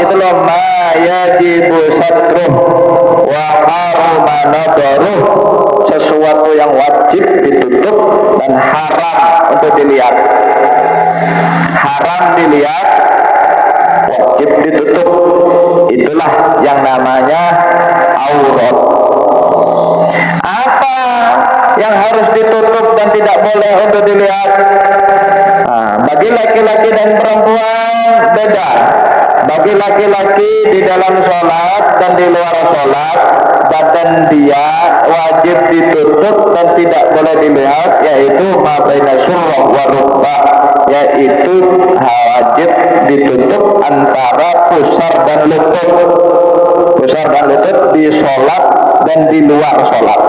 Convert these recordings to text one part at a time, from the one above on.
itu loh, ma yajibu satruh wa haruma nadaruh, sesuatu yang wajib ditutup dan haram untuk dilihat. Haram dilihat, wajib ditutup. Itulah yang namanya aurat. Apa yang harus ditutup dan tidak boleh untuk dilihat? Bagi laki-laki dan perempuan beda. Bagi laki-laki di dalam sholat dan di luar sholat, badan dia wajib ditutup dan tidak boleh dilihat, yaitu ma baina surrah wa rukbah, yaitu wajib ditutup antara pusar dan lutut. Pusar dan lutut di sholat dan di luar sholat.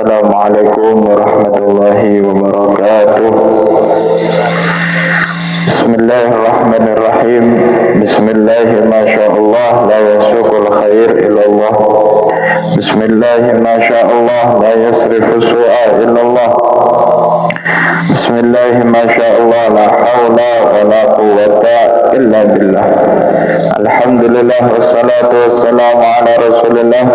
Assalamualaikum warahmatullahi wabarakatuh. Bismillahirrahmanirrahim. Bismillahirrahmanirrahim. La yasuqul khair illallah. Bismillahirrahmanirrahim. La yasrifu su'a illallah. Bismillahirrahmanirrahim. La hawla wa la quwwata illa billah. Alhamdulillah wassalatu wassalamu ala rasulillah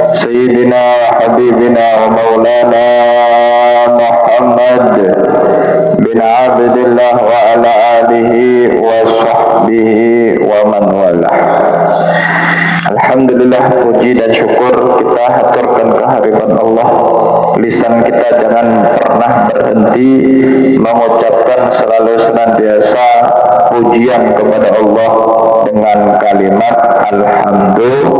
Sayyidina wa habibina wa maulana Muhammad bin Abdillah wa ala alihi wa sahbihi wa man walah. Alhamdulillah, puji dan syukur kita haturkan kehadiran Allah. Lisan kita jangan pernah berhenti mengucapkan selalu senantiasa pujian kepada Allah dengan kalimat alhamdulillah.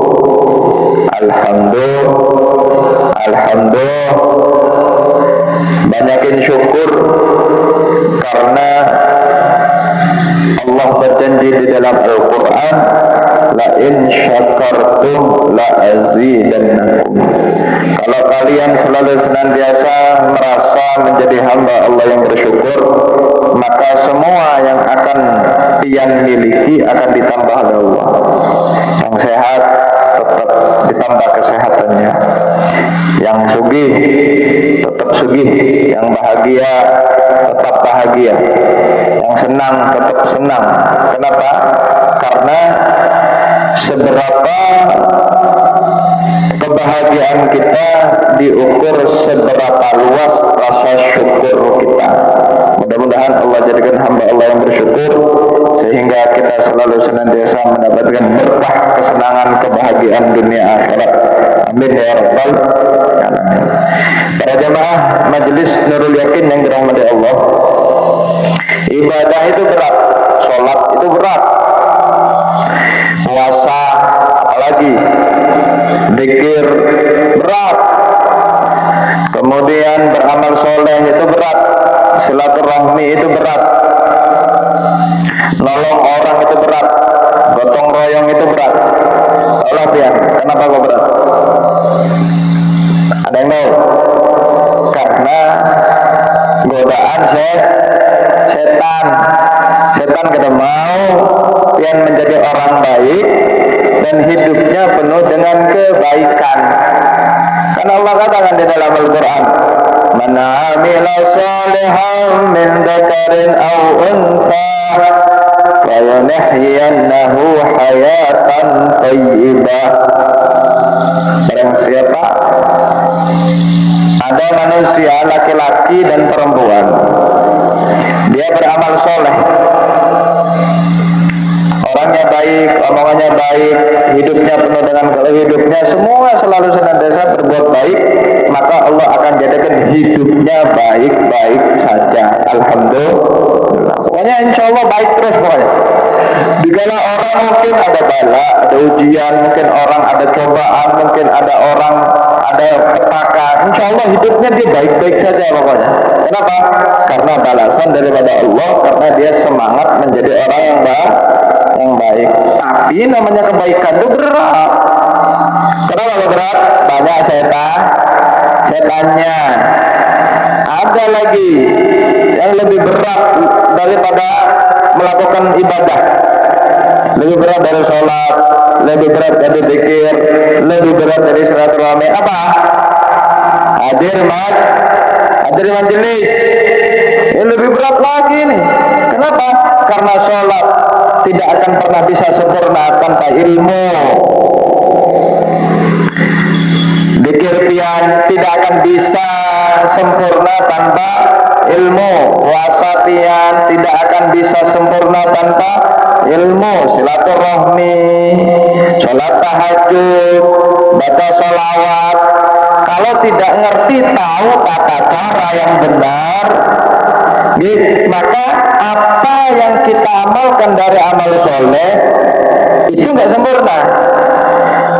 Banyakin syukur karena Allah berjanji di dalam Al-Quran, la in syakartum la azidannakum. Kalau kalian selalu senantiasa merasa menjadi hamba Allah yang bersyukur, maka semua yang akan pian miliki akan ditambah oleh Allah. Yang sehat tetap ditambah kesehatannya, yang sugih tetap sugih, yang bahagia tetap bahagia, yang senang tetap senang. Kenapa? Karena seberapa kebahagiaan kita diukur seberapa luas rasa syukur kita. Mudah-mudahan Allah jadikan hamba Allah yang bersyukur sehingga kita selalu senantiasa mendapatkan berkah, kesenangan, kebahagiaan dunia akhirat. Amin ya rabbal alamin. Para jamaah majelis Nurul Yakin yang dirahmati Allah, ibadah itu berat, sholat itu berat, puasa apalagi, zikir berat, kemudian beramal soleh itu berat, silaturahmi itu berat, nolong orang itu berat, gotong royong itu berat. Allah biar, kenapa kok berat? Ada yang tahu? Karena godaan setan. Setan kita mau yang menjadi orang baik dan hidupnya penuh dengan kebaikan. Karena Allah katakan di dalam Al-Quran, man amila salihan min dzakarin aw untha fayanahyiyannahu hayatan thayyibah. Barang siapa ada manusia laki-laki dan perempuan, dia beramal soleh, orangnya baik, omongannya baik, hidupnya penuh dengan hidupnya semua selalu senantiasa berbuat baik, maka Allah akan jadikan hidupnya baik-baik saja. Alhamdulillah. Pokoknya insya Allah baik terus pokoknya. Dikala orang mungkin ada bala, ada ujian, mungkin orang ada cobaan, mungkin ada orang ada petaka, insya Allah hidupnya dia baik-baik saja pokoknya. Kenapa? Karena balasan daripada Allah, karena dia semangat menjadi orang yang baik. Tapi namanya kebaikan itu berat. Kenapa berat? Banyak setannya. Ada lagi yang lebih berat daripada melakukan ibadah, lebih berat dari sholat, lebih berat dari zikir, lebih berat dari silaturahmi. Apa? hadir majelis. Ini lebih berat lagi nih. Kenapa? Karena sholat tidak akan pernah bisa sempurna tanpa ilmu. Zikir pian tidak akan bisa sempurna tanpa ilmu. Puasa pian tidak akan bisa sempurna tanpa ilmu. Silaturahmi, sholat tahajud, baca sholawat, kalau tidak ngerti tahu tata cara yang benar, maka apa yang kita amalkan dari amal soleh itu nggak sempurna.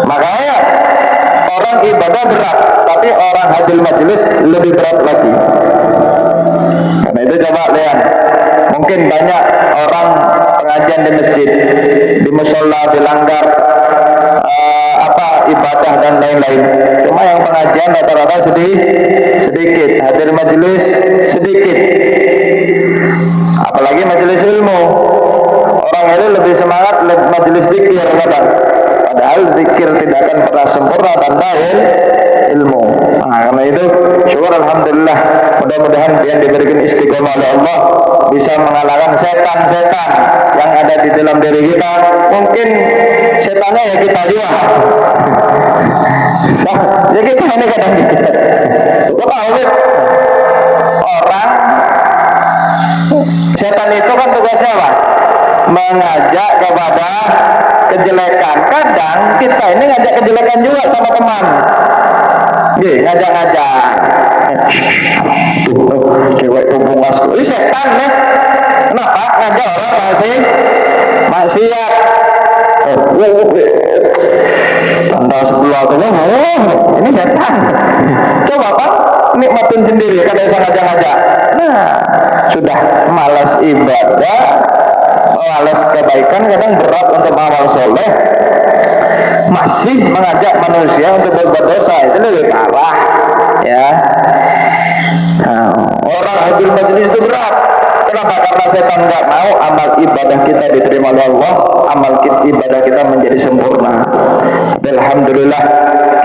Makanya orang ibadah berat, tapi orang hadir majelis lebih berat lagi. Karena itu coba lihat, mungkin banyak orang pengajian di masjid, di musola dilanggar ibadah dan lain-lain. Cuma yang pengajian rata-rata sedikit, hadir majelis sedikit. Apalagi majelis ilmu, orang itu lebih semangat majelis zikir kadang. Padahal zikir tidak akan pernah sempurna tanpa ilmu. Nah, karena itu syukur alhamdulillah, mudah-mudahan dia diberikan istiqomah oleh Allah, bisa mengalahkan setan-setan yang ada di dalam diri kita. Mungkin setannya ya kita juga. Ya kita ini kadang bisa. Orang setan itu kan tugasnya apa? Mengajak kepada kejelekan. Kadang kita ini ngajak kejelekan juga sama teman. Ngajak-ngajak. Cewek hubung masuk. Ini setan ya. Kenapa? Ngajak orang maksiat. Tanda sebelah tuh, ini setan. Coba Pak, nikmatin sendiri kada usah ngajak-ngajak. Nah, sudah malas ibadah, malas kebaikan, kadang berat untuk amal soleh, masih mengajak manusia untuk berbuat dosa, itu lebih parah ya. Nah, orang hadir majelis itu berat. Kenapa? Karena setan nggak mau amal ibadah kita diterima oleh Allah, amal ibadah kita menjadi sempurna. Alhamdulillah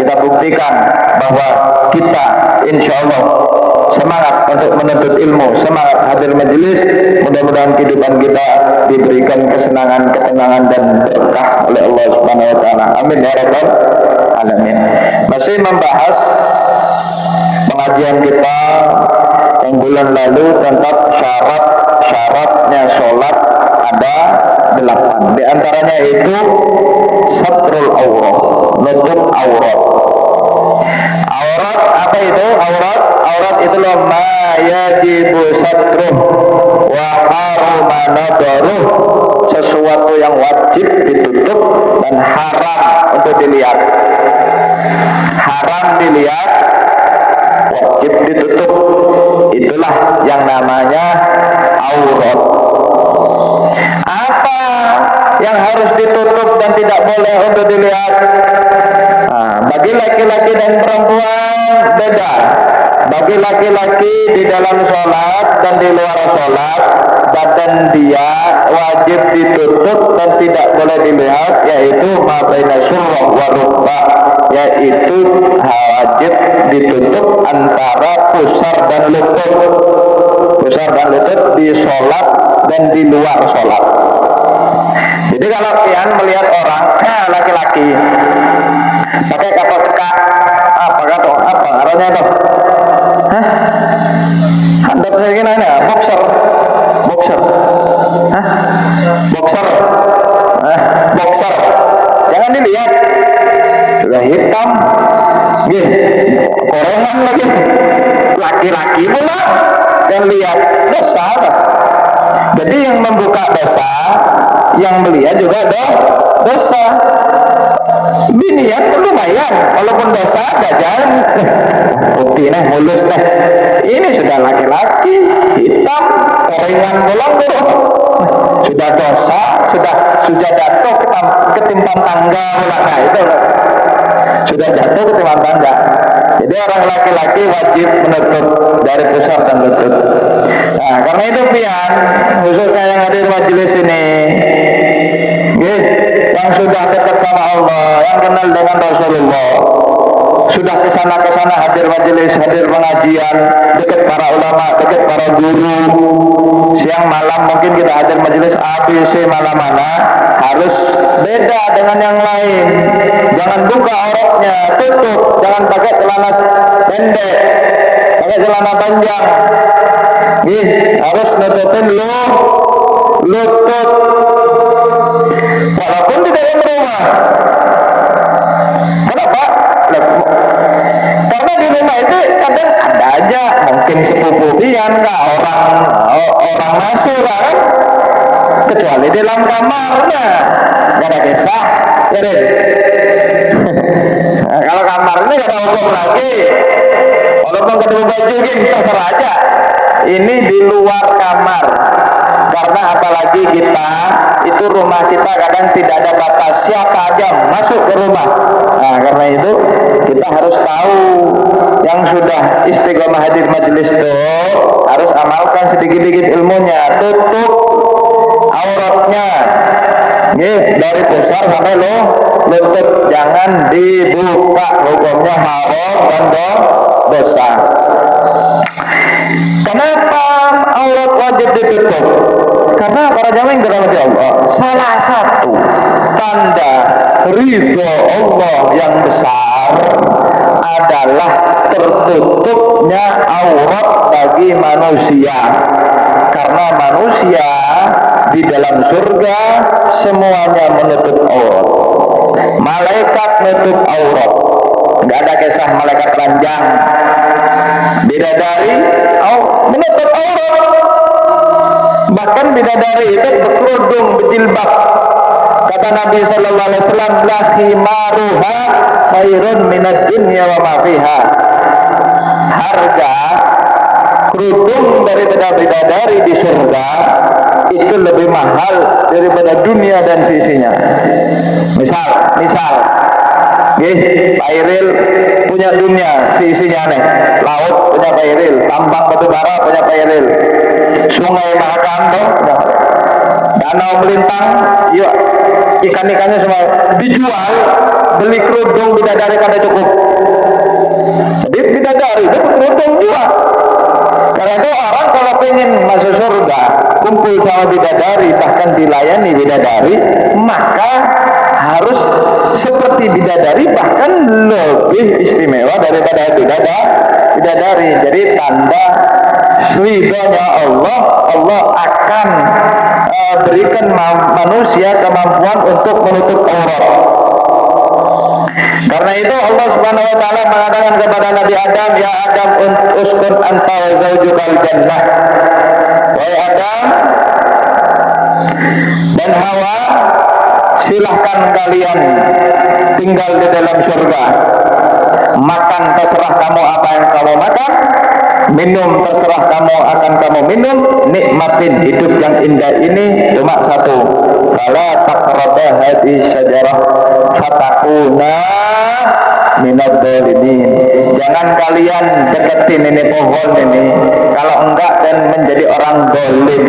kita buktikan bahwa kita insya Allah semangat untuk menuntut ilmu, semangat hadir majelis. Mudah-mudahan kehidupan kita diberikan kesenangan, ketenangan dan berkah oleh Allah Subhanahu Wa Taala. Amin ya rabbal alamin. Masih membahas pengajian kita yang bulan lalu tentang syaratnya sholat ada 8. Di antaranya itu satrul aurat, nutup aurat. Aurat apa itu? Aurat itu loh ma yajibu satruh wa haruma nadaruh, sesuatu yang wajib ditutup dan haram untuk dilihat. Haram dilihat, wajib ditutup. Itulah yang namanya aurat. Apa yang harus ditutup dan tidak boleh untuk dilihat? Nah, bagi laki-laki dan perempuan beda. Bagi laki-laki di dalam sholat dan di luar sholat, badan dia wajib ditutup dan tidak boleh dilihat, yaitu ma baina surrah wa rukbah, yaitu wajib ditutup antara pusar dan lutut. Pusar dan lutut di sholat dan di luar sholat. Jadi kalau kalian melihat orang laki-laki pakai kapak cekak, apa arahnya itu? Handap saya gini ya, boxer, boxer, jangan dilihat, sudah hitam, korengan lagi, laki-laki pula, yang lihat dosa. Jadi yang membuka dosa, yang melihat juga dosa. Binian lumayan, walaupun dosa jajan putih nih, mulus nih. Ini sudah laki-laki, hitam, korengan bolong tuh. Sudah dosa, sudah jatuh ketimpang tangga pula. Nah itu sudah jatuh ketimpang tangga. Jadi orang laki-laki wajib menutup dari pusar dan lutut. Nah karena itu pian, khususnya yang hadir majelis ini, yang sudah dekat sama Allah, yang kenal dengan Rasulullah, sudah kesana hadir majelis, hadir pengajian, dekat para ulama, dekat para guru. Siang malam mungkin kita hadir majelis ABC mana-mana, harus beda dengan yang lain. Jangan buka auratnya, tutup. Jangan pakai celana pendek, pakai celana panjang. Harus nutupin lutut. Walaupun di dalam rumah. Kenapa? Karena di rumah itu kadang ada aja mungkin sepupu pian nggak orang masuk kan, kecuali di dalam kamarnya nggak ada kisah ya. Nah, kalau kamarnya nggak ada hukum lagi, walaupun kedua baju terserah aja. Ini di luar kamar. Karena apalagi kita itu rumah kita kadang tidak ada batas, siapa aja masuk ke rumah. Nah, karena itu kita harus tahu, yang sudah istiqomah hadir majelis itu harus amalkan sedikit-sedikit ilmunya. Tutup auratnya, dari pusar sampai lutut, jangan dibuka, hukumnya haram dan dosa. Kenapa aurat wajib ditutup? Karena para jamaah yang dirahmati Allah, salah satu tanda ridho Allah yang besar adalah tertutupnya aurat bagi manusia. Karena manusia di dalam surga semuanya menutup aurat. Malaikat menutup aurat. Enggak ada kisah malaikat ranjang. Bidadari menutup aurat. Bahkan bidadari itu berkerudung, berjilbab. Kata Nabi sallallahu alaihi wasallam, la khimaruha khairun minad dunya wa ma fiha. Harga kerudung daripada bidadari di surga itu lebih mahal daripada dunia dan sisinya. Misal Pak Iril punya dunia, isinya nih, laut punya Pak Iril, tambang batu bara punya Pak Iril, sungai Mahakam, danau melintang, yuk ikan-ikannya semua dijual, beli kerudung bidadari kada cukup. Jadi bidadari itu kerudung jual. Karena itu orang kalau pengen masuk surga, kumpul sama bidadari, bahkan dilayani bidadari, maka harus seperti bidadari, bahkan lebih istimewa daripada bidadari. Jadi tanda ridhonya Allah akan berikan manusia kemampuan untuk menutup aurat. Karena itu Allah Subhanahu wa taala mengatakan kepada Nabi Adam, ya Adam uskun anta wa zaujukal jannah. Wahai Adam dan Hawa, silahkan kalian tinggal di dalam surga. Makan terserah kamu apa yang kamu makan, minum terserah kamu akan kamu minum, nikmatin hidup yang indah ini cuma satu. Fala taqrabu hadhihi syajarah fatakuna minadh dhalimin. Jangan kalian deketin ini pohon ini, kalau enggak dan menjadi orang dolim.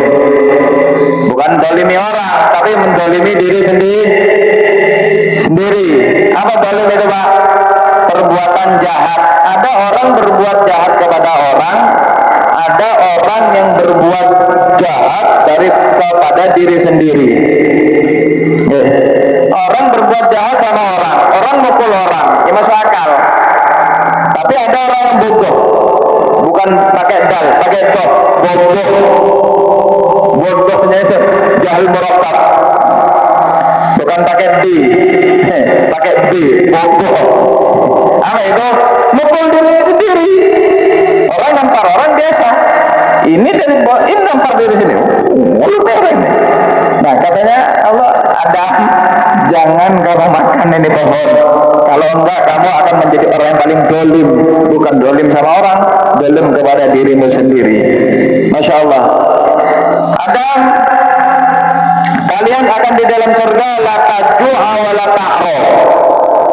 Bukan dolimi orang, tapi mendolimi diri sendiri. Apa dolim itu Pak? Perbuatan jahat. Ada orang berbuat jahat kepada orang, ada orang yang berbuat jahat kepada diri sendiri. Orang berbuat jahat sama orang mukul orang, ya masuk akal. Tapi ada orang yang bodoh, bukan pakai dal, pakai dot, bodohnya itu jahil murakkab, bukan pakai d, pakai d, bodoh. Apa itu? Mukul diri sendiri. Orang nampar orang biasa, ini nampar diri sendiri, orang. Nah katanya Allah, Adam, jangan kamu makan ini pohon, kalau enggak kamu akan menjadi orang yang paling dolim. Bukan dolim sama orang, dolim kepada dirimu sendiri. Masya Allah. Adam, kalian akan di dalam surga, la tajua wa la ta'ro.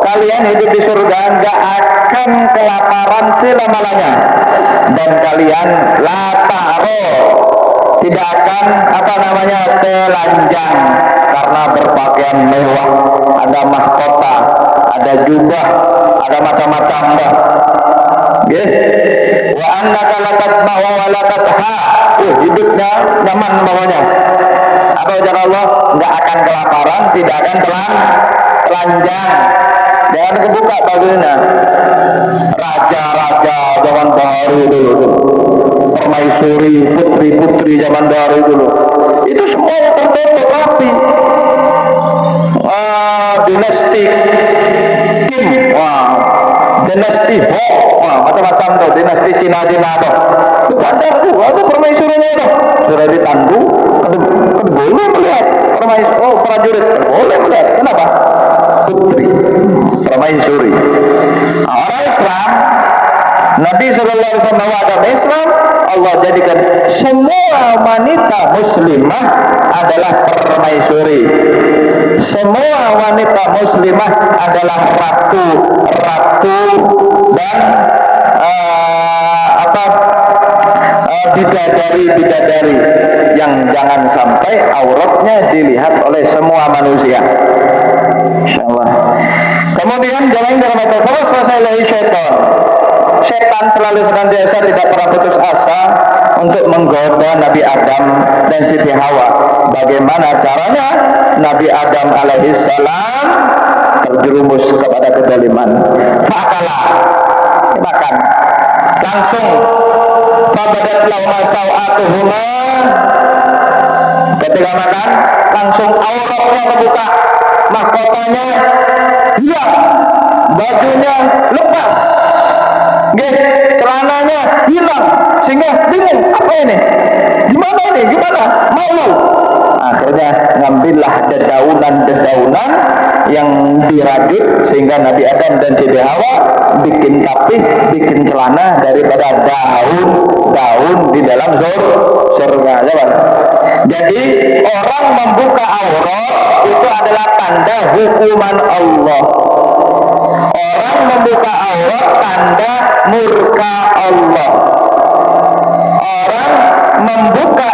Kalian hidup di surga enggak akan kelaparan selama-lamanya, dan kalian la ta'ro, tidak akan telanjang karena berpakaian mewah, ada mahkota, ada jubah, ada macam-macam dah. Wa annaka latatma'u wa latatha. Hidupnya nyaman bawahnya. Apa ujar Allah? Enggak akan kelaparan, tidak akan telanjang. Jangan kebuka bajunya. Raja-raja zaman dahulu dulu, permaisuri, putri-putri zaman dahulu dulu, itu semua tertutup rapi. Dinasti Kim, dinasti Ho, macam-macam tuh, dinasti Cina-Cina tuh. Itu cadar tuh, ada permaisurinya tuh. Sudah ditandu, kan boleh melihat prajurit, boleh melihat. Kenapa? Putri, permaisuri. Orang Islam, Nabi SAW bawa agama Islam, Allah jadikan semua wanita muslimah adalah permaisuri. Semua wanita muslimah adalah ratu dan bidadari yang jangan sampai auratnya dilihat oleh semua manusia. Insyaallah. Kemudian jangan selesai syaitan. Setan selalu senantiasa tidak pernah putus asa untuk menggoda Nabi Adam dan Siti Hawa. Bagaimana caranya? Nabi Adam alaihissalam terjerumus kepada kezaliman. Fakalah, makan. Langsung fabadat lahuma sawatuhuma. Ketika makan, langsung auratnya kebuka, mahkotanya hilang, bajunya lepas, celananya hilang, sehingga bingung, apa ini? Gimana? Malu. Akhirnya ngambillah dedaunan yang dirajut, sehingga Nabi Adam dan Siti Hawa bikin tapih, bikin celana daripada daun di dalam surga. Jadi orang membuka aurat itu adalah tanda hukuman Allah. Orang membuka aurat tanda murka Allah. Orang membuka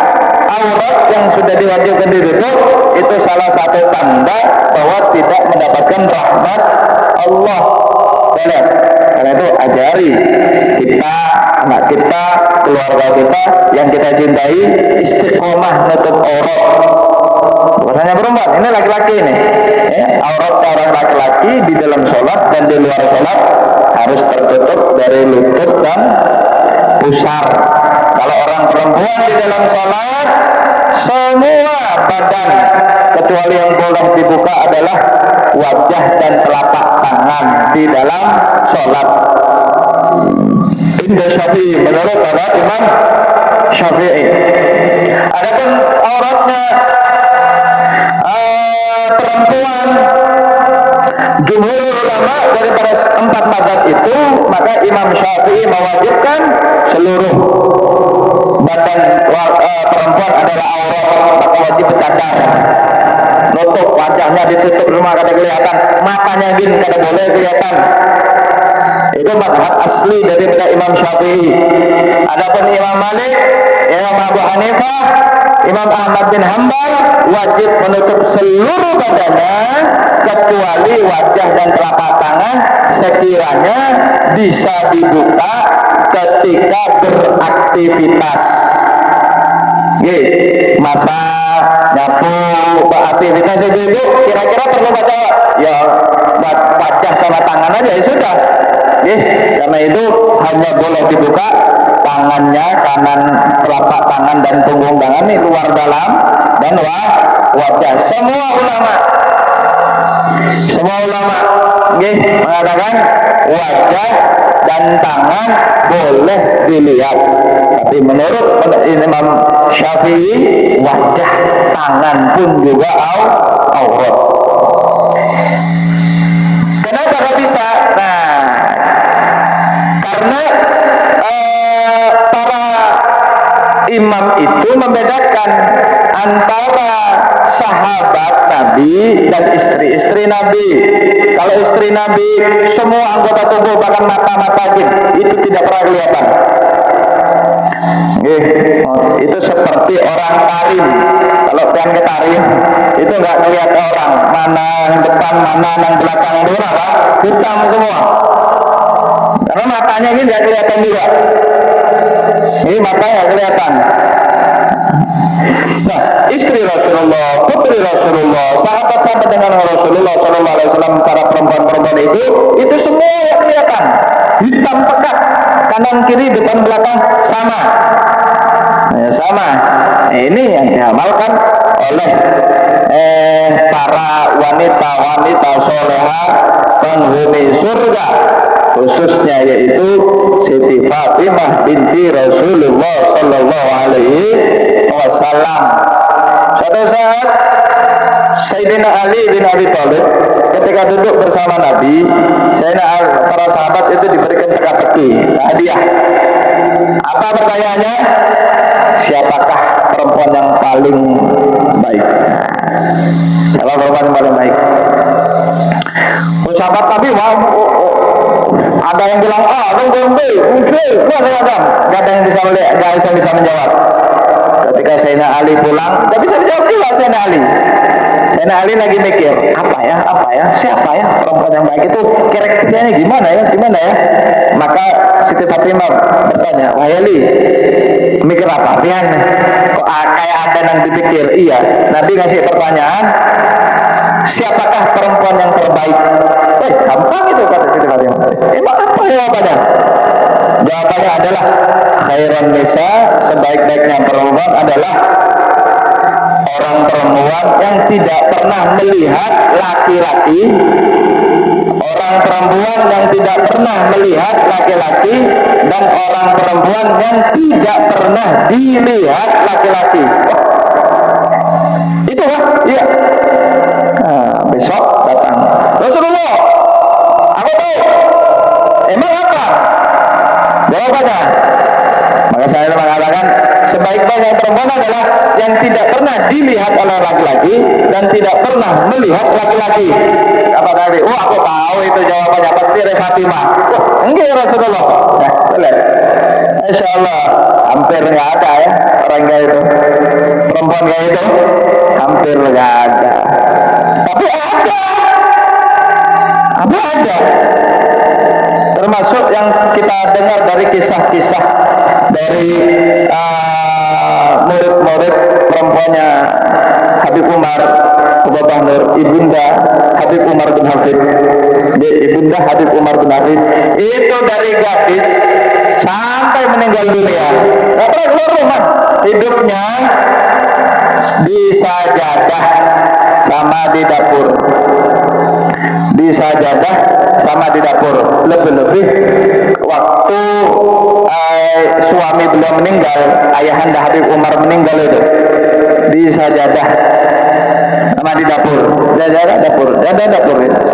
aurat yang sudah diwajibkan ditutup itu salah satu tanda bahwa tidak mendapatkan rahmat Allah. Boleh. Karena itu ajari kita, anak kita, keluarga kita yang kita cintai istiqomah nutup aurat. Bukan hanya perempuan, ini laki-laki ini. Aurat orang laki-laki di dalam sholat dan di luar sholat harus tertutup dari lutut dan pusar. Kalau orang perempuan di dalam sholat, semua badan kecuali yang boleh dibuka adalah wajah dan telapak tangan di dalam sholat. Indah Syafi'i, menurut pendapat Imam Syafi'i. Adapun auratnya perempuan, jumhur ulama daripada 4 mazhab itu, maka Imam Syafi'i mewajibkan seluruh badan perempuan adalah aurat, maka wajib cadar, nutup wajahnya ditutup semua kada kelihatan, matanya gini kada boleh kelihatan. Itu mazhab asli daripada Imam Syafi'i. Adapun Imam Malik, Imam Abu Hanifah, Imam Ahmad bin Hanbal wajib menutup seluruh badannya kecuali wajah dan telapak tangan sekiranya bisa dibuka ketika beraktivitas. Masak, nyapu, beraktivitas itu kira-kira perlu baca ya wajah sama tangan aja ya sudah. Karena itu hanya boleh dibuka tangannya, kanan telapak tangan dan punggung tangan ini luar dalam dan wajah. Semua ulama mengatakan wajah dan tangan boleh dilihat, tapi menurut Imam Syafi'i wajah tangan pun juga aurat. Kenapa gak bisa? Karena para imam itu membedakan antara sahabat Nabi dan istri-istri Nabi. Kalau istri Nabi semua anggota tubuh bahkan mata-mata itu tidak pernah kelihatan. Itu seperti orang tarim. Kalau pengen ke tarim, itu nggak ngeliat orang, mana yang depan, mana yang belakang, itu apa? Hitam semua. Karena matanya ini nggak kelihatan juga. Ini matanya kelihatan. Nah, istri Rasulullah, putri Rasulullah, sahabat-sahabat dengan Rasulullah Sallallahu Alaihi Wasallam, para perempuan-perempuan itu semua yang kelihatan, hitam pekat, kanan kiri depan belakang sama, sama. Ini yang diamalkan oleh para wanita-wanita soleha penghuni surga, khususnya yaitu Siti Fatimah binti Rasulullah Sallallahu Alaihi Wasallam. Suatu saat Sayyidina Ali bin Abi Thalib ketika duduk bersama Nabi, para sahabat itu diberikan teka-teki hadiah. Apa pertanyaannya? Siapakah perempuan yang paling baik? Siapa perempuan yang paling baik? Sahabat Nabi, ada yang bilang A, ada yang bilang B, gak ada yang bisa menjawab. Ketika Sayyidina Ali pulang, gak bisa menjawab juga Sayyidina Ali. Sayyidina Ali lagi mikir, apa ya, siapa ya perempuan yang baik itu, kira-kiranya gimana ya. Maka Siti Fatimah bertanya, wahai Ali, mikir apa? Kok kayak ada yang dipikir? Iya, Nabi ngasih pertanyaan, siapakah perempuan yang terbaik? Gampang itu, kata Siti Fatimah. Emang apa jawabannya? Jawabannya adalah khairan nisa, sebaik-baiknya perempuan adalah orang perempuan yang tidak pernah melihat laki-laki, orang perempuan yang tidak pernah melihat laki-laki, dan orang perempuan yang tidak pernah dilihat laki-laki. Itu kan? Iya. Nah, besok datang Rasulullah, aku tahu. Emang apa jawabannya? Maka saya mengatakan sebaik-baiknya perempuan adalah yang tidak pernah dilihat oleh laki-laki dan tidak pernah melihat laki-laki. Apa tadi? Aku tahu itu jawabannya, pasti Fatimah. Enggak ya Rasulullah. Nah, lihat. Insya Allah hampir nggak ada ya orang kayak itu, perempuan kayak itu hampir nggak ada. Tapi ada. Termasuk yang kita dengar dari kisah-kisah dari murid-murid perempuannya Habib Umar Ubabah Nur, ibunda Habib Umar bin Hafid. Ibunda Habib Umar bin Hafid itu dari gadis sampai meninggal dunia nggak pernah keluar rumah, hidupnya di sajadah sama di dapur, lebih-lebih waktu suami beliau meninggal, ayahanda Habib Umar meninggal itu di sajadah sama di dapur, dapur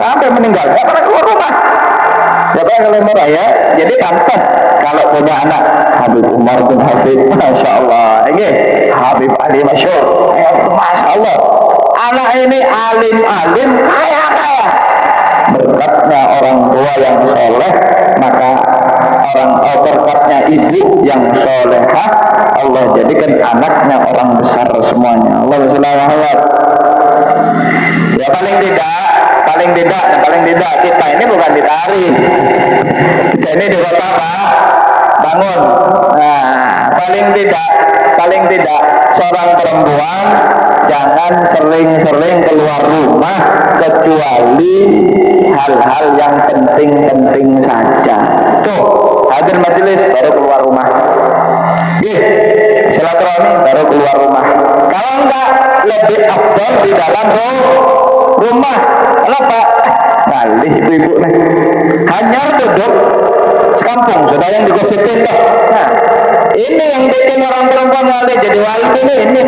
sampai meninggal, nggak pernah keluar rumah. Siapa yang murah ya? Jadi pantas kalau punya anak Habib Umar bin Hafid, masya Allah. Ini Habib Ali masyhur, masya Allah. Anak ini alim kaya. Berkatnya orang tua yang soleh, maka berkatnya ibu yang solehah, Allah jadikan anaknya orang besar semuanya. Allah SWT. Ya paling tidak kita ini bukan ditarik, kita ini di kota bangun. Nah, paling tidak seorang perempuan jangan sering-sering keluar rumah kecuali hal-hal yang penting-penting saja. Tuh, hadir majelis baru keluar rumah. Silaturahmi baru keluar rumah. Kalau enggak, lebih afdal di dalam rumah. Kenapa? Ngalih ibu-ibu nih. Hanyar duduk sekampung, sudah yang digosipin tuh. Nah, ini yang bikin orang perempuan ngalih jadi wali ini.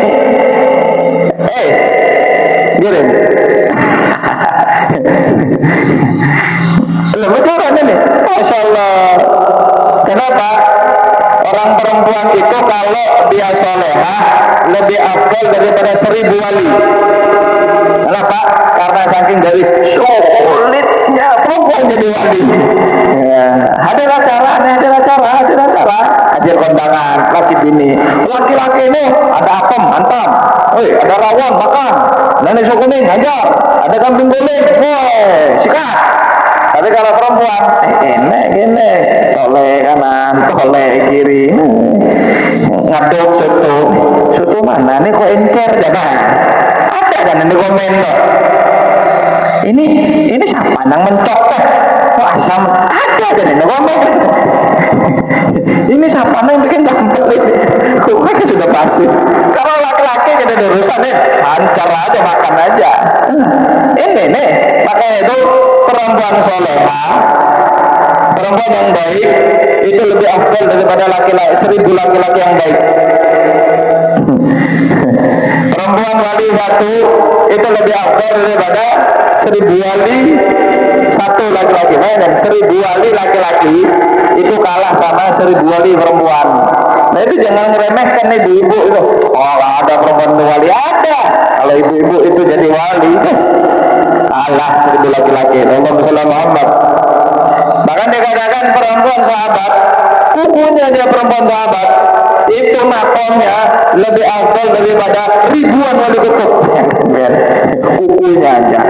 Giring. Betulan ini, masya Allah. Kenapa? Orang perempuan itu kalau dia solehah lebih afdal daripada 1000 wali. Kenapa? Karena saking dari sulitnya perempuan jadi wali. Ya, hadir acara, hadir kondangan laki bini. Laki-laki ini ada apem, hantam. Ada rawon, makan. Nani suku kuning, hajar. Ada kambing guling, sikat. Tapi kalau perempuan, gini, toleh kanan, toleh kiri, ngaduk soto mana? Nih kok encer, jangan. Ada kan di komen loh. Ini siapa yang mencok kok asam? Ada kan di komen. Ini siapa yang bikin campur? Mereka sudah pasti. Kalau laki-laki kita ada urusan lancar aja, makan aja. Ini nih, makanya itu perempuan soleha, perempuan yang baik itu lebih afdal daripada laki-laki 1000 laki-laki yang baik. Perempuan wali 1 itu lebih afdal daripada 1000 wali 1 laki-laki. Bayangkan 1000 wali laki-laki itu kalah sama 1000 wali perempuan. Nah itu jangan ngeremehkan ibu-ibu itu. Oh ada perempuan wali, ada. Kalau ibu-ibu itu jadi wali, Allah 1000 laki-laki. Allahumma shalli ala Muhammad. Bahkan dikatakan perempuan sahabat, kukunya dia perempuan sahabat itu makomnya lebih afdal daripada ribuan wali kutub. Kukunya aja.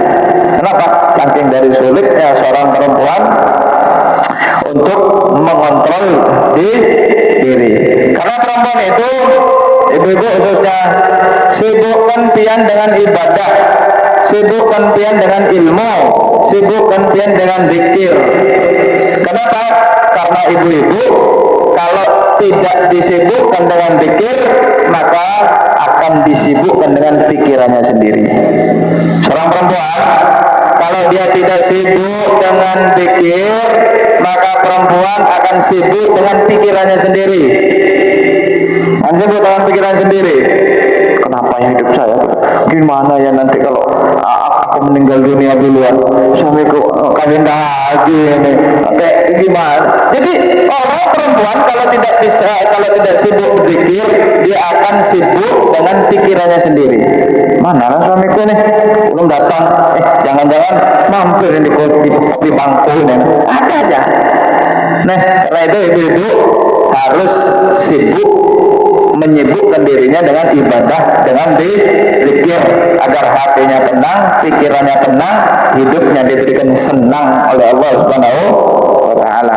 Kenapa? Saking dari sulitnya seorang perempuan untuk mengontrol diri. Karena perempuan itu, ibu-ibu khususnya, sibukkan pian dengan ibadah, sibukkan pian dengan ilmu, sibukkan pian dengan zikir. Kenapa? Karena ibu-ibu kalau tidak disibukkan dengan zikir, maka akan disibukkan dengan pikirannya sendiri. Seorang perempuan kalau dia tidak sibuk dengan zikir, maka perempuan akan sibuk dengan pikirannya sendiri. Akan sibuk dengan pikiran sendiri. Kenapa hidup saya? Gimana ya nanti kalau aku meninggal dunia duluan, suamiku kawin lagi ini, kayak gimana? Jadi orang perempuan kalau tidak sibuk berzikir, dia akan sibuk dengan pikirannya sendiri. Mana lah suamiku nih, belum datang. Jangan-jangan mampir di bangku nih. Ada aja. Nah, karena itu ibu-ibu harus sibuk menyibukkan dirinya dengan ibadah, dengan zikir, agar hatinya tenang, pikirannya tenang, hidupnya diberikan senang oleh Allah Subhanahu wa taala.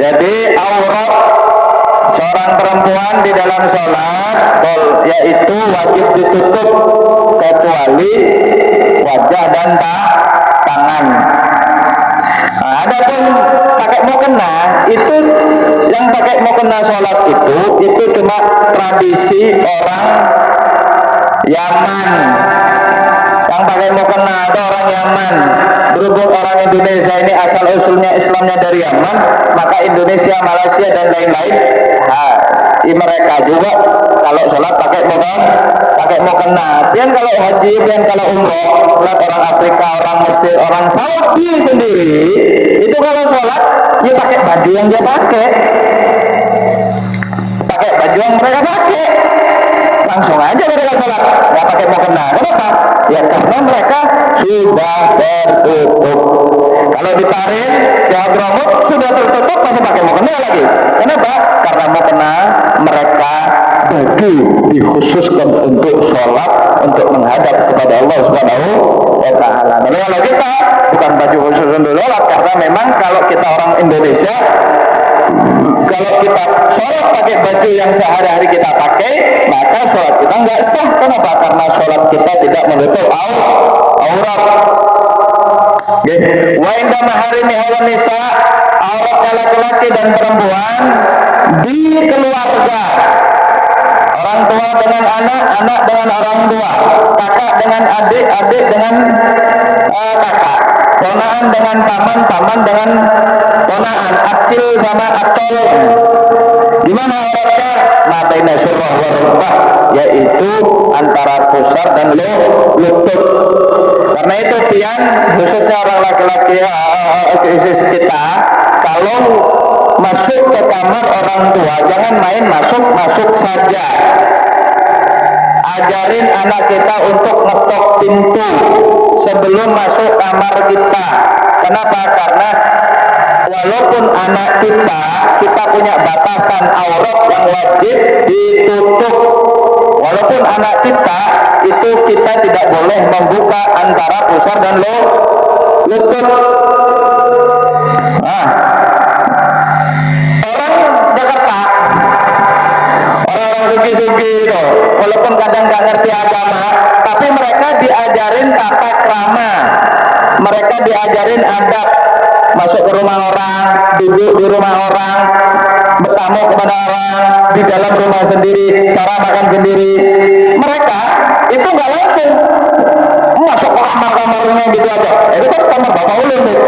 Jadi aurat seorang perempuan di dalam sholat yaitu wajib ditutup kecuali wajah dan tangan. Adapun pakai mukena itu, yang pakai mukena sholat itu cuma tradisi orang Yaman. Yang pakai mukena itu orang Yaman. Berhubung orang Indonesia ini asal usulnya Islamnya dari Yaman, maka Indonesia, Malaysia dan lain-lain, mereka juga kalau sholat pakai mukena. Dan kalau haji, dan kalau umroh, lihat orang Afrika, orang Mesir, orang Saudi sendiri, itu kalau sholat ya pakai baju yang dia pakai baju yang mereka pakai, langsung aja mereka sholat, nggak pakai mukena. Kenapa? Ya karena mereka sudah tertutup. Kalau di Tarim, di Hadramut sudah tertutup, masih pakai mukena lagi. Kenapa? Karena mukena mereka baju dikhususkan untuk sholat, untuk menghadap kepada Allah Subhanahu wa taala. Dan kalau kita bukan baju khusus untuk sholat, karena memang kalau kita orang Indonesia, kalau kita sholat pakai baju yang sehari-hari kita pakai, maka sholat kita nggak sah. Kenapa? Karena sholat kita tidak menutup aurat. Wa inda maharimi hawan nisa, aurat laki-laki dan perempuan di keluarga. Orang tua dengan anak, anak dengan orang tua, kakak dengan adik, adik dengan kakak, ponaan dengan paman, paman dengan ponaan, acil sama acol. Gimana auratnya? Mataina surah wa rukbah, yaitu antara pusar dan lutut. Karena itu pian, khususnya orang laki-laki krisis kita, kalau masuk ke kamar orang tua, jangan main masuk saja. Ajarin anak kita untuk ngetok pintu sebelum masuk kamar kita. Kenapa? Karena walaupun anak kita punya batasan aurat yang wajib ditutup. Walaupun anak kita itu kita tidak boleh membuka antara pusar dan lutut. Nah, orang Jakarta, orang sugi-sugi itu, walaupun kadang nggak ngerti agama, tapi mereka diajarin tata krama, mereka diajarin adab, masuk ke rumah orang, duduk di rumah orang, bertamu kepada orang, di dalam rumah sendiri, cara makan sendiri. Mereka itu nggak langsung masuk ke kamar-kamarnya gitu aja. Itu kan kamar bapak ulun nih.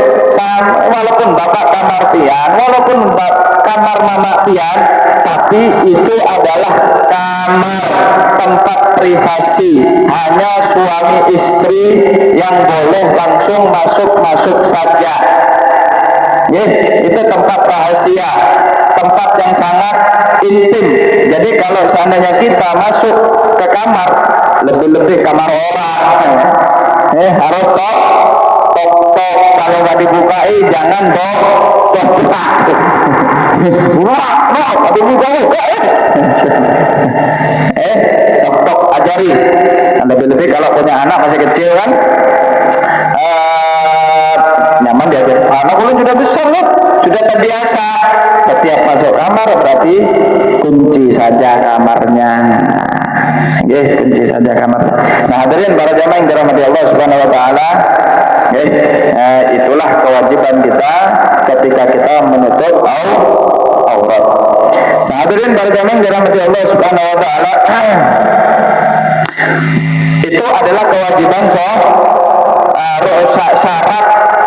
Walaupun bapak kamar pian, walaupun kamar mama pian, tapi itu adalah kamar tempat privasi. Hanya suami istri yang boleh langsung masuk saja. Itu tempat rahasia, tempat yang sangat intim. Jadi kalau seandainya kita masuk ke kamar, lebih-lebih kamar orang, harus tok. Kalau nggak dibukai jangan tok. Nggak dibuka. Tok ajari. Lebih-lebih kalau punya anak masih kecil kan. Nyaman diajar. Anak ulun sudah besar loh, sudah terbiasa. Setiap masuk kamar berarti kunci saja kamarnya. Kunci saja kamar. Nah, hadirin para jamaah yang dirahmati Allah Subhanahu wa taala, itulah kewajiban kita ketika kita menutup aurat. Nah, hadirin para jamaah yang dirahmati Allah Subhanahu wa taala, itu adalah kewajiban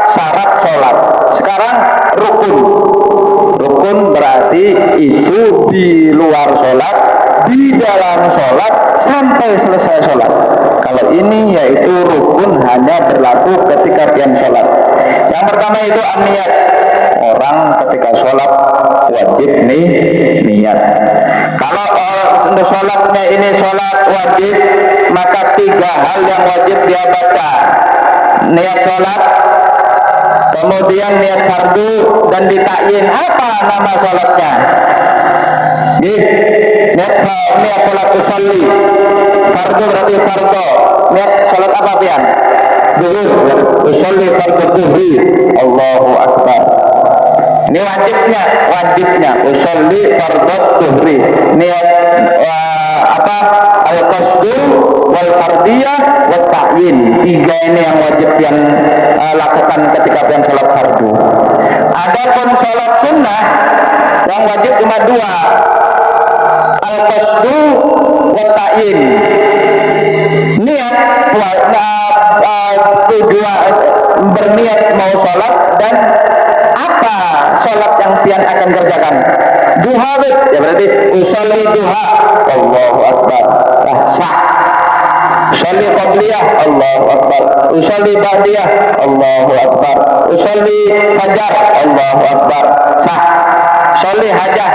syarat sholat. Sekarang rukun berarti itu di luar sholat, di dalam sholat, sampai selesai sholat. Kalau ini yaitu rukun hanya berlaku ketika pian sholat. Yang pertama itu niat. Orang ketika sholat wajib niat. Kalau untuk sholatnya ini sholat wajib, maka 3 hal yang wajib dia baca: niat sholat, kemudian niat fardu, dan ditakyin apa nama sholatnya. Niat sholat usolli, fardu berarti fardu. Niat sholat apa pian? Zuhur, usolli fardu zuhri. Allahu akbar. Ini wajibnya usolli fardu zuhri. Niat al-qasdu wal fardiyah wa ta'yin. 3 ini yang wajib yang lakukan ketika pian sholat fardu. Adapun sholat sunnah yang wajib cuma 2, al-qasdu wa ta'yin. Niat tujuan berniat mau sholat, dan apa sholat yang pian akan kerjakan. Duha ya berarti usolli duha, Allahu akbar, sah. Usolli qabliyah, Allahu akbar. Usolli ba'diyah, Allahu akbar. Usolli fajar, Allahu akbar, sah. Usolli hajah,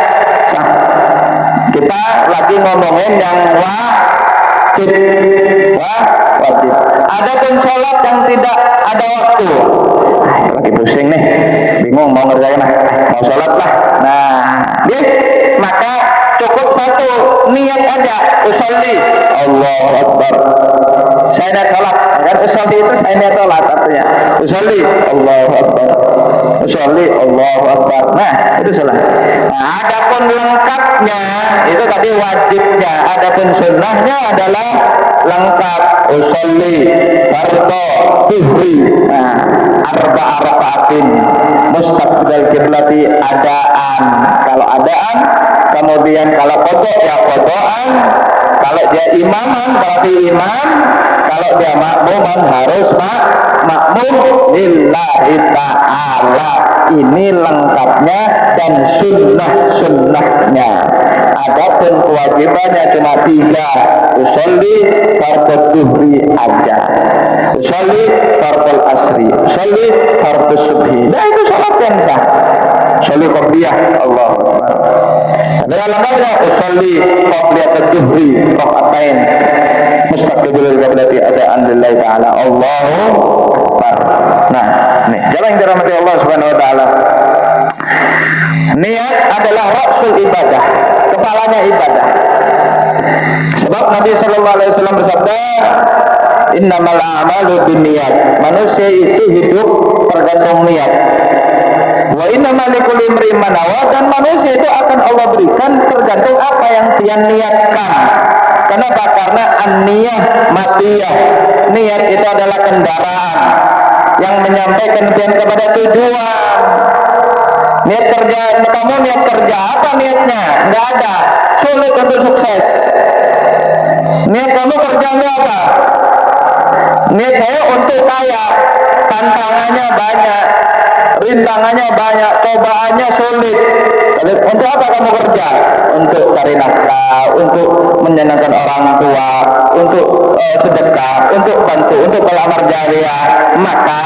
sah. Kita lagi ngomongin yang wajib. Adapun sholat yang tidak ada waktu, lagi pusing nih, bingung mau ngerjain mau sholat lah. Nah, maka cukup 1 niat aja, usolli, Allahu akbar, saya niat sholat. Kan usolli itu saya niat sholat artinya. Usolli, Allahu akbar. Usolli, Allahu akbar. Nah, itu sholat. Nah, adapun lengkapnya itu tadi wajibnya. Adapun sunnahnya adalah lengkap. Usolli fardu zuhri. Nah, arba'atin mustaqbil kiblati, adaan. Kalau adaan, kemudian kalau qada ya qadaan. Kalau dia imaman berarti imam. Kalau dia makmuman harus makmum lillahi ta'ala. Ini lengkapnya dan sunnahnya. Adapun kewajibannya cuma 3. Usolli fardhu zuhri aja, usolli fardhu asri, usolli fardhu subhi. Nah, itu sholat yang sah. Usolli qabliyah. Allahu Akbar. Dalam namanya usolli qabliyat ad-duhri rakaatain mustaqbilul qiblati adaan lillahi ta'ala. Allahu Akbar. Nah, nih jalan dirahmati Allah Subhanahu wa taala. Niat adalah rasul ibadah, kepalanya ibadah. Sebab Nabi sallallahu alaihi wasallam bersabda, innamal a'malu binniyat. Manusia itu hidup tergantung niat. Wa innamal likulli imrin ma nawa, dan manusia itu akan Allah berikan tergantung apa yang dia niatkan. Kenapa? Karena an-niyah matiyah. Niat itu adalah kendaraan yang menyampaikan pian kepada tujuan. Niat kerja, kamu niat kerja, apa niatnya? Enggak ada. Sulit untuk sukses. Niat kamu kerjanya apa? Niat saya untuk kaya. Tantangannya banyak, rintangannya banyak, cobaannya sulit. Untuk apa kamu kerja? Untuk cari nafkah, untuk menyenangkan orang tua, untuk sedekah, untuk bantu, untuk beramal jariah. Maka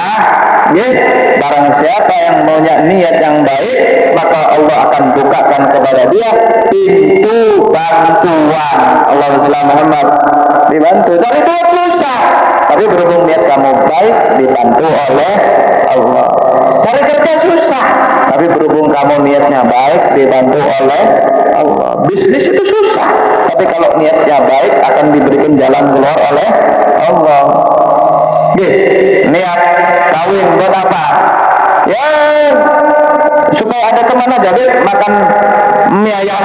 barang siapa yang punya niat yang baik, maka Allah akan bukakan kepada dia pintu bantuan. Allahumma Muhammad, dibantu. Tapi itu susah. Tapi berhubung niat kamu baik, dibantu oleh Allah. Cari kerja susah, tapi berhubung kamu niatnya baik, dibantu oleh Allah. Bisnis itu susah, tapi kalau niatnya baik akan diberikan jalan keluar oleh Allah. Niat kawin buat apa? Ya supaya ada teman aja, makan mie ayam.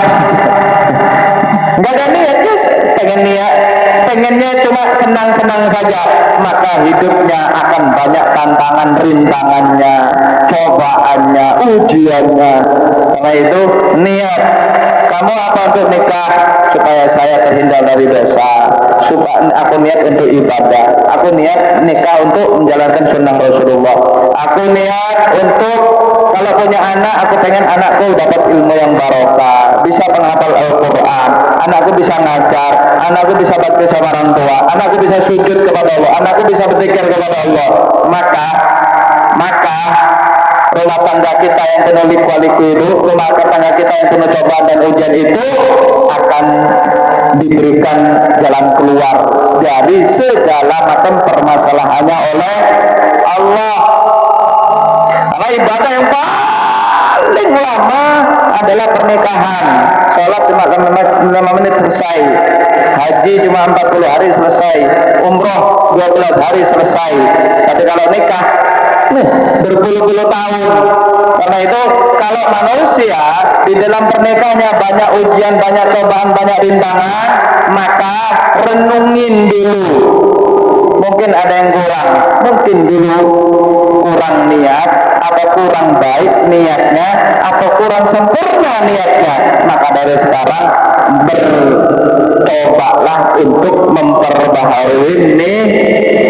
Gak ada niat, guys. Pengennya cuma senang-senang saja, maka hidupnya akan banyak tantangan, rintangannya, cobaannya, ujiannya. Karena itu niat. Kamu apa untuk nikah? Supaya saya terhindar dari dosa. Supaya aku niat untuk ibadah. Aku niat nikah untuk menjalankan sunnah Rasulullah. Aku niat untuk kalau punya anak, aku pengen anakku dapat ilmu yang barokah, bisa menghafal Al-Quran, anakku bisa ngajar, anakku bisa bakti sama orang tua, anakku bisa sujud kepada Allah, anakku bisa berzikir kepada Allah. Maka rumah tangga kita yang penuh liku-liku itu, rumah tangga kita yang penuh cobaan dan ujian itu akan diberikan jalan keluar dari segala macam permasalahannya oleh Allah. Karena ibadah yang paling lama adalah pernikahan. Sholat cuma 5 menit selesai, haji cuma 40 hari selesai, umroh 12 hari selesai. Tapi kalau nikah berpuluh-puluh tahun. Karena itu kalau manusia di dalam pernikahannya banyak ujian, banyak cobaan, banyak rintangan, maka renungin dulu. Mungkin ada yang kurang, mungkin dulu kurang niat, atau kurang baik niatnya, atau kurang sempurna niatnya. Maka dari sekarang bercobalah untuk memperbaharui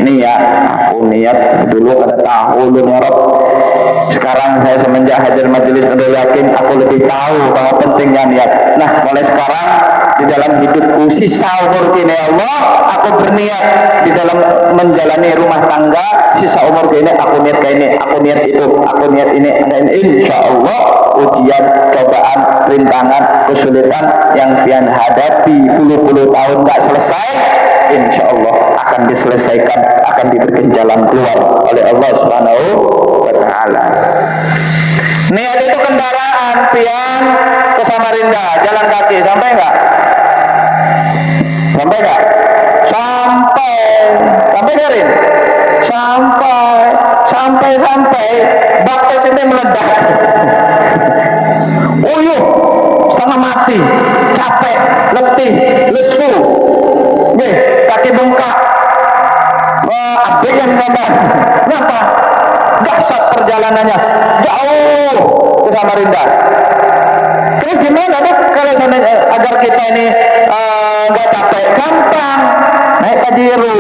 niat. Aku niat dulu pada tahun ya Rob. Sekarang saya semenjak hadir majelis udah yakin aku lebih tahu bahwa pentingnya niat. Nah, mulai sekarang di dalam hidupku sisa umur ini Allah, aku berniat di dalam menjalani rumah tangga sisa umur ini, aku niat kayak ini, aku niat itu, aku niat ini, dan insya Allah ujian, cobaan, rintangan, kesulitan yang pian hadapi puluh-puluh tahun gak selesai, insya Allah akan diselesaikan, akan diberikan jalan keluar oleh Allah Subhanahu wa Ta'ala. Niat itu kendaraan pian ke Samarinda, jalan kaki, sampai enggak? Sampai enggak? Sampai Garin? Sampai baptis ini meledak. Uyuh, setengah mati, capek, letih, lesu, kaki bengkak. Abaikan kabar. Kenapa? Dahsyat perjalanannya, jauh ke Samarinda. Terus gimana dok kalau agar kita ini nggak capek? Gampang, naik Pajero,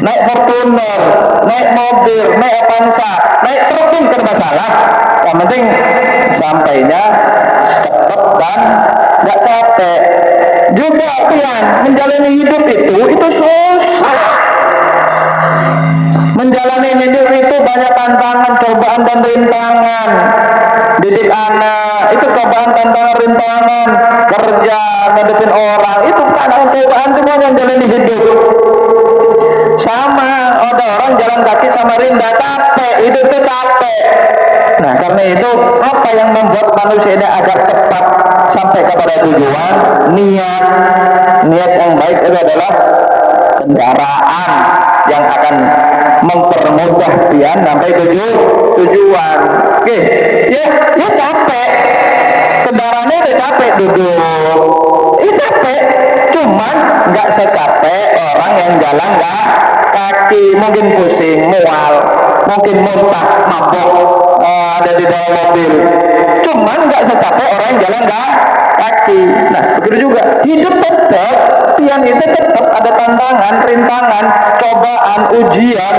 naik Fortuner, naik mobil, naik Avanza, naik truk pun tidak masalah. Yang penting sampainya cepat dan nggak capek. Juga pian menjalani hidup itu susah. Menjalani hidup itu banyak tantangan, cobaan dan rintangan. Didik anak itu cobaan, tantangan, rintangan. Kerja, ngadepin orang itu tantangan, cobaan, semua yang jalani hidup. Sama ada orang jalan kaki sama rinda, capek, hidup itu capek. Nah karena itu apa yang membuat manusia ini agar cepat sampai kepada tujuan? Niat yang baik itu adalah kendaraan yang akan mempermudah dia sampai tujuan. Oke, ya capek, kendaraannya udah capek, duduk, capek. Cuman nggak secapek orang yang jalan nggak kaki, mungkin pusing, mual, mungkin muntah, mabok, ada di dalam mobil. Cuman nggak secapek orang yang jalan nggak kaki. Nah begitu juga hidup tetap, pian itu tetap ada tantangan, rintangan, cobaan, ujian,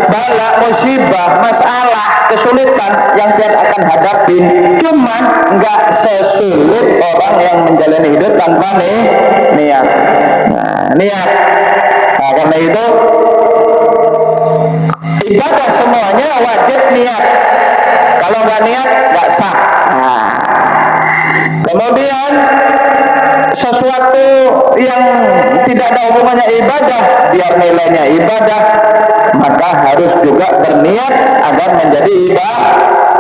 bala, musibah, masalah, kesulitan yang pian akan hadapin. Cuman nggak sesulit orang yang menjalani hidup tanpa niat. Nah, niat. Nah, karena itu ibadah semuanya wajib niat. Kalau nggak niat nggak sah. Nah, kemudian sesuatu yang tidak ada hubungannya ibadah, biar nilainya ibadah, maka harus juga berniat agar menjadi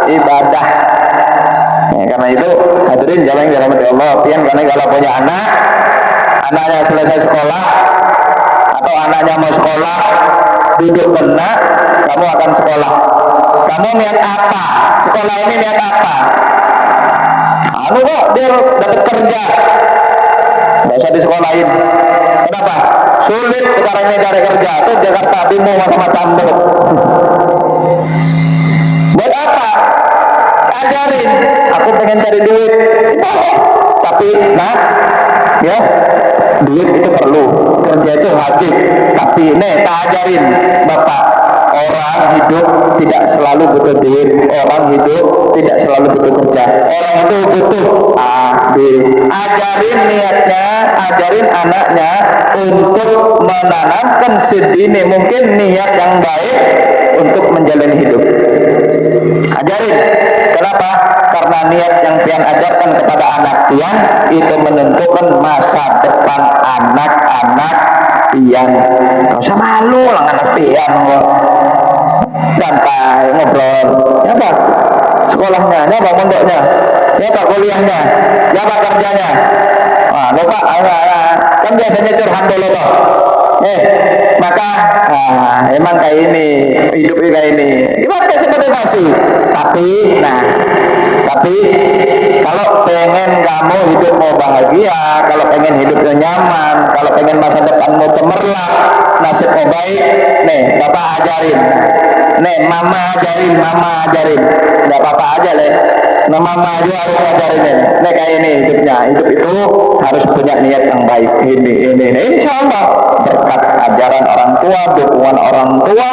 ibadah. Ya, karena itu hadirin jalan Allah, pian karena kalau punya anaknya selesai sekolah atau anaknya mau sekolah, duduk benar, kamu akan sekolah. Kamu niat apa? Sekolah ini niat apa? Kok dia dapat kerja, nggak usah disekolahin. Kenapa? Sulit sekarang ini cari kerja. Tuh Jakarta Timur macam-macam tuh. Buat apa? Ajarin, aku pengen cari duit. Tapi ya duit itu perlu, kerja itu wajib. Tapi tak ajarin bapak, orang hidup tidak selalu butuh duit, orang hidup tidak selalu butuh kerja, orang itu butuh ajarin niatnya, ajarin anaknya untuk menanamkan sedini mungkin niat yang baik untuk menjalani hidup. Ajarin. Kenapa? Karena niat yang pian ajarkan kepada anak pian itu menentukan masa depan anak-anak pian. Gak usah malu lah anak pian kok. Santai ngobrol. Ya Pak? Sekolahnya, ya Pak pondoknya, ya Pak kuliahnya, ya Pak kerjanya. Wah, lupa kan biasanya curhat dulu toh. Maka emang kayak ini, hidup kayak ini. Gimana kasih motivasi? Tapi kalau pengen kamu hidup mau bahagia, kalau pengen hidupnya nyaman, kalau pengen masa depanmu cemerlang, nasib mau baik, Bapak ajarin. Mama ajarin. Enggak apa-apa aja, mama aja harus ajarin. Kayak ini hidupnya. Hidup itu harus punya niat yang baik. Ini. Insya Allah berkat ajaran orang tua, dukungan orang tua,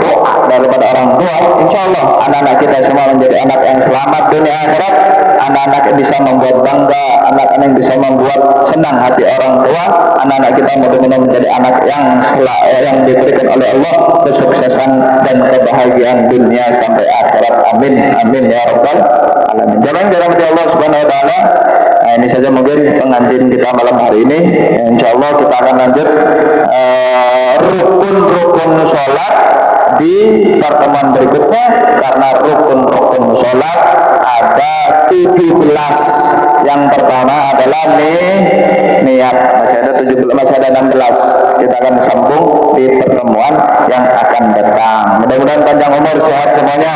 doa daripada orang tua, insya Allah anak-anak kita semua menjadi anak yang selamat dunia akhirat, anak-anak yang bisa membuat bangga, anak-anak yang bisa membuat senang hati orang tua, anak-anak kita mudah-mudahan menjadi anak yang diberikan oleh Allah kesuksesan dan kebahagiaan dunia sampai akhirat. Amin ya rabbal alamin. Jangan Allah subhanahu wa ta'ala. Ini saja mungkin pengantin kita malam hari ini. Insya Allah kita akan lanjut rukun-rukun sholat di pertemuan berikutnya, karena rukun-rukun sholat ada 17. Yang pertama adalah niat. Masih ada 16. Kita akan sambung di pertemuan yang akan datang. Mudah-mudahan panjang umur, sehat semuanya.